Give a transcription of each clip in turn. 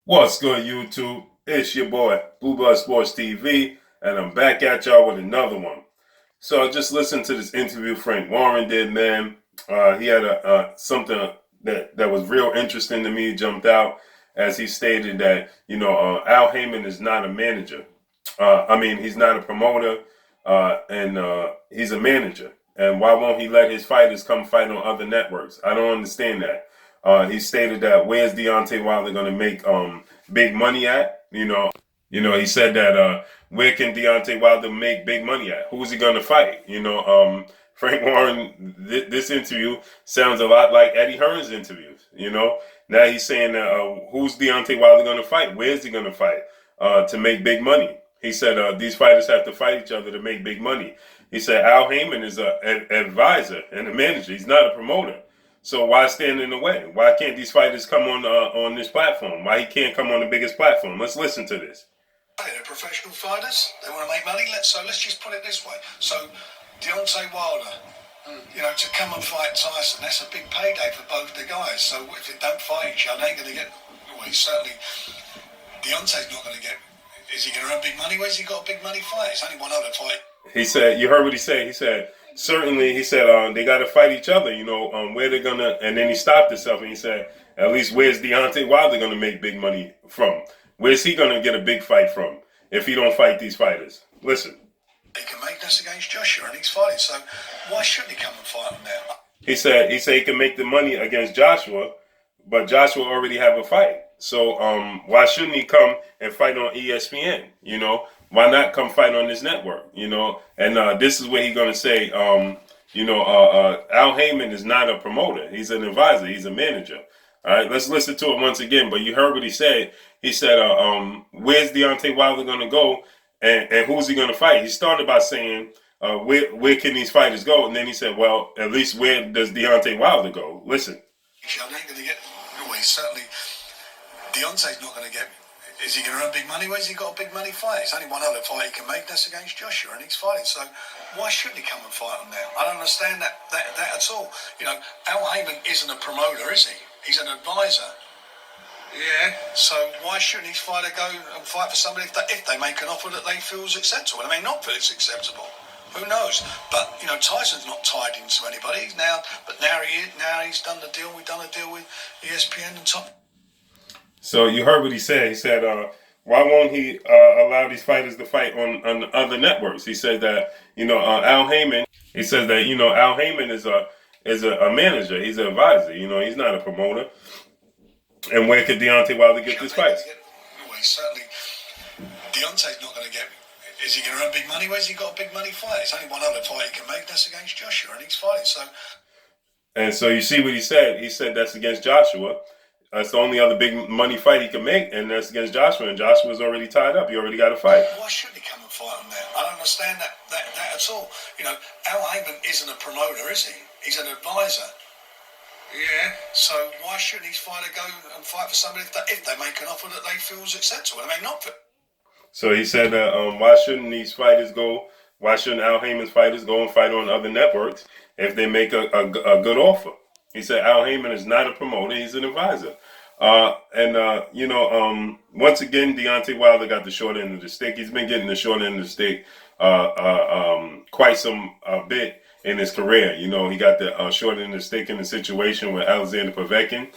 What's good, YouTube? It's your boy, Blue Blood Sports TV, and I'm back at y'all with another one. So I just listened to this interview Frank Warren did, man. He had something that was real interesting to me, jumped out, as he stated that, Al Haymon is not a manager. He's not a promoter, and he's a manager. And why won't he let his fighters come fight on other networks? I don't understand that. He stated that where's Deontay Wilder going to make big money at? He said that where can Deontay Wilder make big money at? Who's he going to fight? Frank Warren, this interview sounds a lot like Eddie Hearn's interviews. Now he's saying that who's Deontay Wilder going to fight? Where's he going to fight to make big money? He said these fighters have to fight each other to make big money. He said Al Haymon is an advisor and a manager. He's not a promoter. So why stand in the way? Why can't these fighters come on this platform? Why he can't come on the biggest platform? Let's listen to this. They're professional fighters. They want to make money. Let's just put it this way. So Deontay Wilder, to come and fight Tyson, that's a big payday for both the guys. So if they don't fight each other, they ain't going to get. Well, Deontay's not going to get. Is he going to earn big money? Where's he got a big money fight? It's only one other fight. He said, you heard what he said. He said, certainly, he said, they got to fight each other, where they're going to, and then he stopped himself and he said, at least where's Deontay Wilder going to make big money from? Where's he going to get a big fight from if he don't fight these fighters? Listen. He can make this against Joshua and he's fighting, so why shouldn't he come and fight him now? He said he can make the money against Joshua, but Joshua already have a fight. So why shouldn't he come and fight on ESPN? Why not come fight on this network? And this is what he's going to say. Al Haymon is not a promoter. He's an advisor. He's a manager. All right, let's listen to it once again. But you heard what he said. He said, where's Deontay Wilder going to go and who's he going to fight? He started by saying, where can these fighters go? And then he said, well, at least where does Deontay Wilder go? Listen. Certainly, Deontay's not going to get. Is he going to earn big money? Where's he got a big money fight? It's only one other fight he can make. That's against Joshua, and he's fighting. So why shouldn't he come and fight him now? I don't understand that at all. Al Haymon isn't a promoter, is he? He's an advisor. Yeah. So why shouldn't his fighter go and fight for somebody if they make an offer that they feel is acceptable? They may not feel it's acceptable. Who knows? But Tyson's not tied into anybody now. But now he's done the deal. We've done a deal with ESPN and top. So you heard what he said. He said, why won't he allow these fighters to fight on other networks? He said that Al Haymon. He says that Al Haymon is a manager. He's an advisor. He's not a promoter. And where could Deontay Wilder get this fight? Certainly, Deontay's not going to get. Is he going to earn big money? Where's he got a big money fight? It's only one other fight he can make. That's against Joshua, and he's fighting. So you see what he said. He said that's against Joshua. That's the only other big money fight he can make, and that's against Joshua. And Joshua's already tied up. He already got a fight. Why shouldn't he come and fight him now? I don't understand that at all. Al Haymon isn't a promoter, is he? He's an advisor. Yeah. So why shouldn't his fighter go and fight for somebody if they make an offer that they feel is acceptable? They may not. So he said that why shouldn't these fighters go? Why shouldn't Al Haymon's fighters go and fight on other networks if they make a good offer? He said Al Haymon is not a promoter; he's an advisor. Once again, Deontay Wilder got the short end of the stick. He's been getting the short end of the stick quite some bit in his career. He got the short end of the stick in the situation with Alexander Povetkin.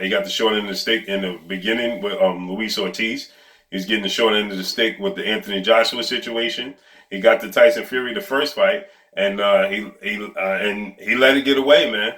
He got the short end of the stick in the beginning with Luis Ortiz. He's getting the short end of the stick with the Anthony Joshua situation. He got the Tyson Fury the first fight, and he let it get away, man.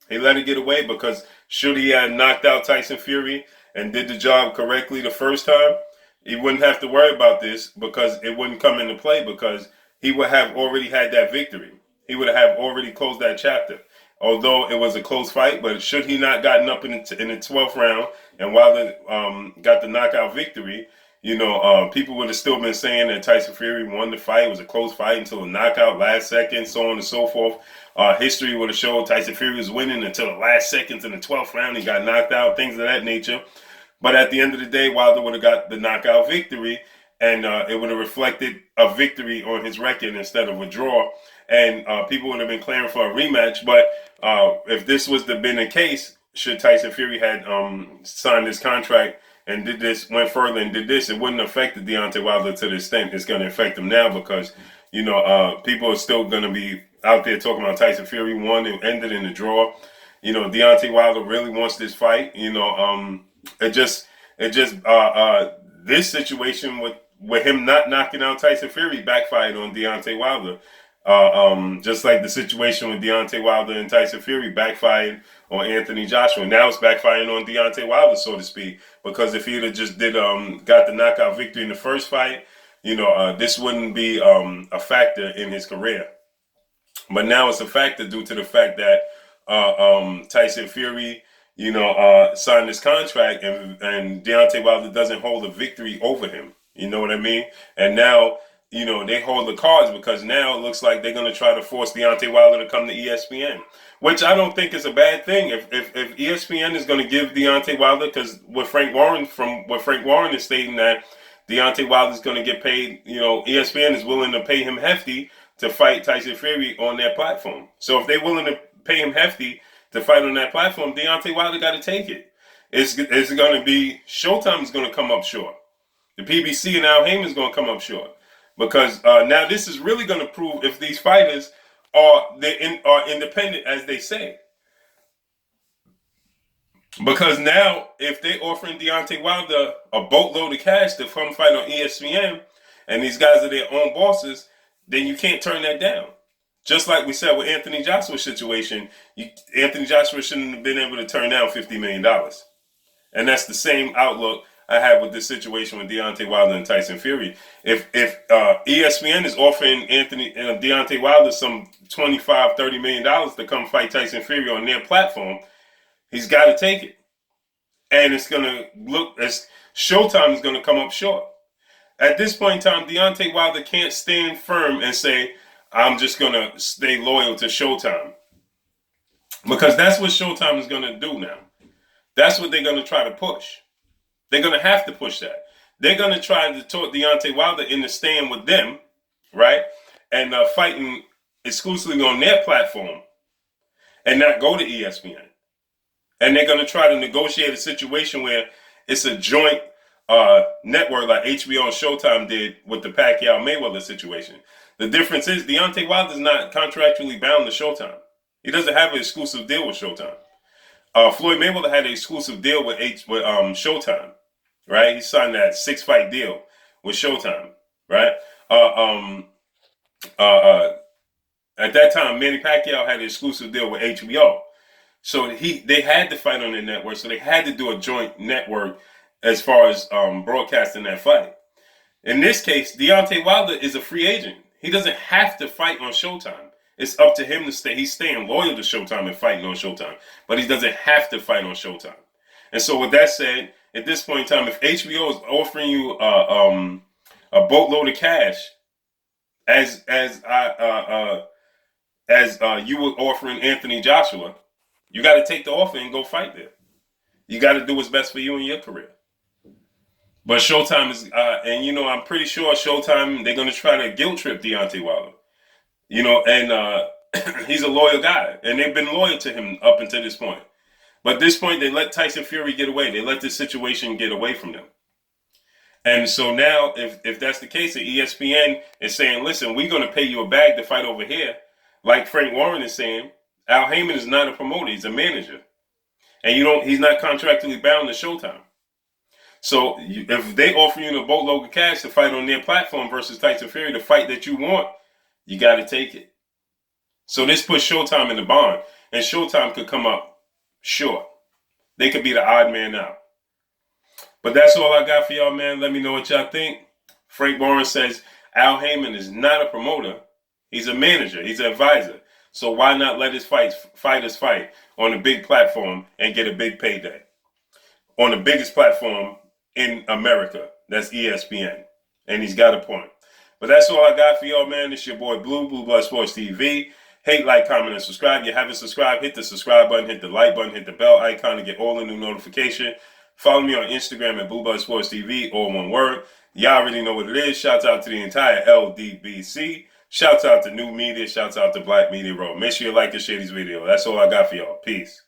He let it get away because should he have knocked out Tyson Fury and did the job correctly the first time, he wouldn't have to worry about this because it wouldn't come into play because he would have already had that victory. He would have already closed that chapter. Although it was a close fight, but should he not gotten up in the 12th round and Wilder got the knockout victory, people would have still been saying that Tyson Fury won the fight. It was a close fight until the knockout, last second, so on and so forth. History would have showed Tyson Fury was winning until the last seconds in the 12th round. He got knocked out, things of that nature. But at the end of the day, Wilder would have got the knockout victory, and it would have reflected a victory on his record instead of a draw. And people would have been clamoring for a rematch. But if this was to been the case, should Tyson Fury had signed this contract and went further and did this, it wouldn't affect Deontay Wilder to the extent it's going to affect him now, because people are still going to be out there talking about Tyson Fury won and ended in a draw. Deontay Wilder really wants this fight. This situation with him not knocking out Tyson Fury backfired on Deontay Wilder. Just like the situation with Deontay Wilder and Tyson Fury backfired on Anthony Joshua. Now it's backfiring on Deontay Wilder, so to speak, because if he'd have just got the knockout victory in the first fight, this wouldn't be a factor in his career. But now it's a factor due to the fact that Tyson Fury, signed this contract, and Deontay Wilder doesn't hold a victory over him. You know what I mean? And now, they hold the cards, because now it looks like they're going to try to force Deontay Wilder to come to ESPN, which I don't think is a bad thing. If ESPN is going to give Deontay Wilder, because what Frank Warren is stating that Deontay Wilder is going to get paid, ESPN is willing to pay him hefty to fight Tyson Fury on their platform. So if they're willing to pay him hefty to fight on that platform, Deontay Wilder got to take it. It's going to be, Showtime is going to come up short. The PBC and Al Haymon is going to come up short. Because now this is really going to prove if these fighters are independent as they say. Because now, if they're offering Deontay Wilder a boatload of cash to come fight on ESPN, and these guys are their own bosses, then you can't turn that down. Just like we said with Anthony Joshua's situation, Anthony Joshua shouldn't have been able to turn down $50 million. And that's the same outlook I have with this situation with Deontay Wilder and Tyson Fury. If ESPN is offering Deontay Wilder some $25-30 million to come fight Tyson Fury on their platform, he's got to take it. And it's going to look as Showtime is going to come up short. At this point in time, Deontay Wilder can't stand firm and say, I'm just going to stay loyal to Showtime. Because that's what Showtime is going to do now. That's what they're going to try to push. They're going to have to push that. They're going to try to talk Deontay Wilder into staying with them, right? And fighting exclusively on their platform and not go to ESPN. And they're going to try to negotiate a situation where it's a joint network like HBO and Showtime did with the Pacquiao Mayweather situation. The difference is Deontay Wilder is not contractually bound to Showtime. He doesn't have an exclusive deal with Showtime. Floyd Mayweather had an exclusive deal with Showtime, right? He signed that 6-fight deal with Showtime, right? At that time, Manny Pacquiao had an exclusive deal with HBO. So they had to fight on their network, so they had to do a joint network as far as broadcasting that fight. In this case, Deontay Wilder is a free agent. He doesn't have to fight on Showtime. It's up to him to stay. He's staying loyal to Showtime and fighting on Showtime, but he doesn't have to fight on Showtime. And so with that said, at this point in time, if HBO is offering you a boatload of cash, as you were offering Anthony Joshua, you got to take the offer and go fight there. You got to do what's best for you in your career. But Showtime is, I'm pretty sure Showtime, they're going to try to guilt trip Deontay Wilder. He's a loyal guy, and they've been loyal to him up until this point. But at this point, they let Tyson Fury get away. They let this situation get away from them. And so now, if that's the case, the ESPN is saying, listen, we're going to pay you a bag to fight over here. Like Frank Warren is saying, Al Haymon is not a promoter. He's a manager. And he's not contractually bound to Showtime. So if they offer you a boatload of cash to fight on their platform versus Tyson Fury, the fight that you want, you got to take it. So this puts Showtime in the bond. And Showtime could come up short. They could be the odd man out. But that's all I got for y'all, man. Let me know what y'all think. Frank Warren says Al Haymon is not a promoter. He's a manager. He's an advisor. So why not let his fighters fight on a big platform and get a big payday? On the biggest platform in America. That's ESPN. And he's got a point. But that's all I got for y'all, man. It's your boy Blue Blood Sports TV. Hate, like, comment, and subscribe. If you haven't subscribed, hit the subscribe button, hit the like button, hit the bell icon to get all the new notification. Follow me on Instagram at Blue Blood Sports TV, all one word. Y'all already know what it is. Shouts out to the entire LDBC. Shouts out to New Media. Shouts out to Black Media Road. Make sure you like and share this video. That's all I got for y'all. Peace.